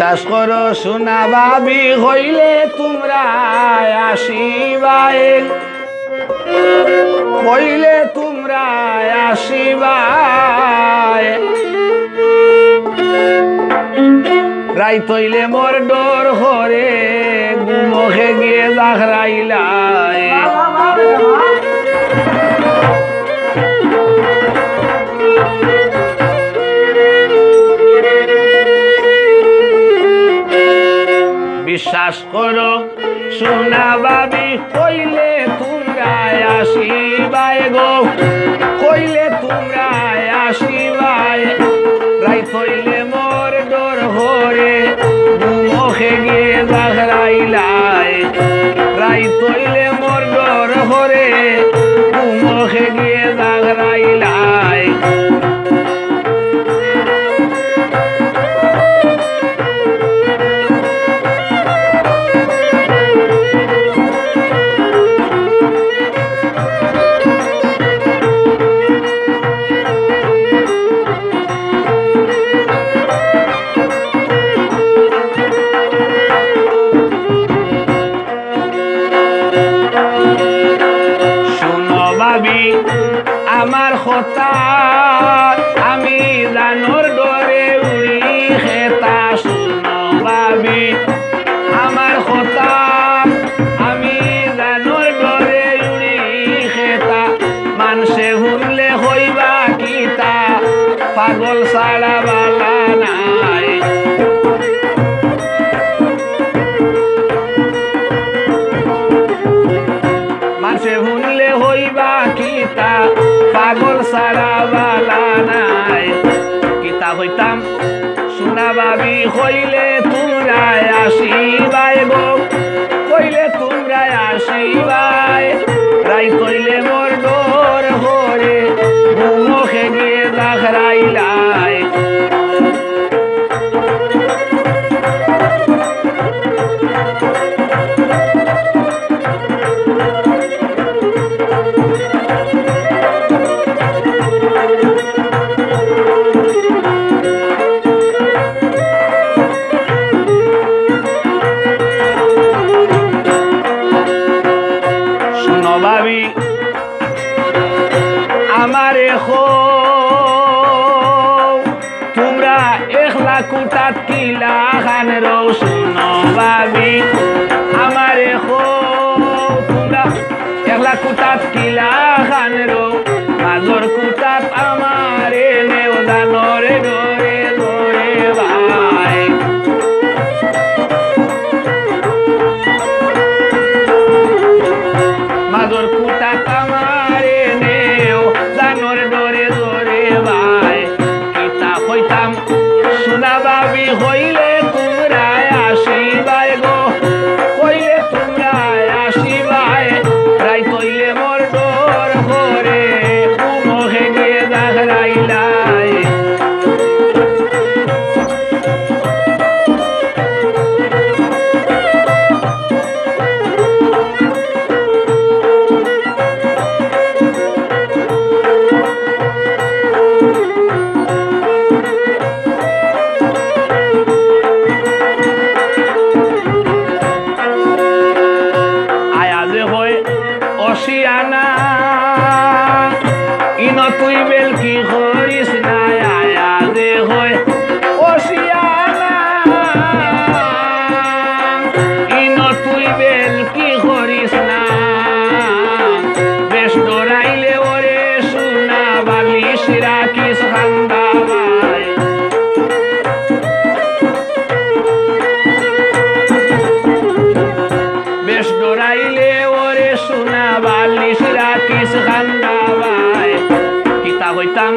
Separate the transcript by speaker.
Speaker 1: বিশ্বাস করো সোনা ভাবি হইলে তোমরা আসিবাই, হইলে তোমরা আসিবাই। রাইত হইলে মোর ডর হরে গুমখে গিয়ে জাগরাইলাই। বিশ্বাস করো সোনা ভাবি হইলে তোমরা আসিবাই গো, হইলে তোমরা আসিবাই। রাইত হইলে মোর ডর হরে মুখে গিয়ে জাগরাইলাই। রাইত হইলে মোর ডর হরে মুখে গিয়ে জাগরাইলাই। আমার কথা আমি জানোর ডরে উড়ি খেতা। শুনো ভাবি আমার কথা আমি জানোর ডরে উড়ি খেতা। মানুষে ভুললে হইবা কিতা পাগল ছাড়া বালা নাই। মানুষে ভুললে হইবা কিতা পাগল ছাড়া বালা নাই। কিতা হইতাম সোনা ভাবি হইলে তোমরা আসিবাই গো, হইলে তোমরা আসিবাই। রাইত হইলে মোর ডর হরে মুখে গিয়ে জাগরাইলাই। ভাবি আমারে হো তোমরা একলা কুটাত কিলা খান রও। শুনো ভাবি আমারে হো তোমরা একলা কুটাত কিলা খান রও। মাজর কুটাত আমারে নেও জানরে ডরে ডরে ভাই। মাজর কুটাত আমারে নেও জানর ডরে ডরে ভাই। কিতা হইতাম সোনা ভাবি হইলে তোমরা আসিবাই গো, হইলে তোমরা আসিবাই। রাইত হইলে মোর ডর হরে মুখে গিয়ে জাগরাইলাই। অসিয়ানা ইন তুই বেল কি করিস না। আয়া যে হয় অসিয়ানা ইন তুই বেল কি করিস না। বেশ ডরাইলে ওরে সোনা বালিশ রাখিস খান্দা ভাই। বেশ ডরাইলে ওরে সোনা বালিশ রাখিস খান্দা ভাই। কিতা হইতাম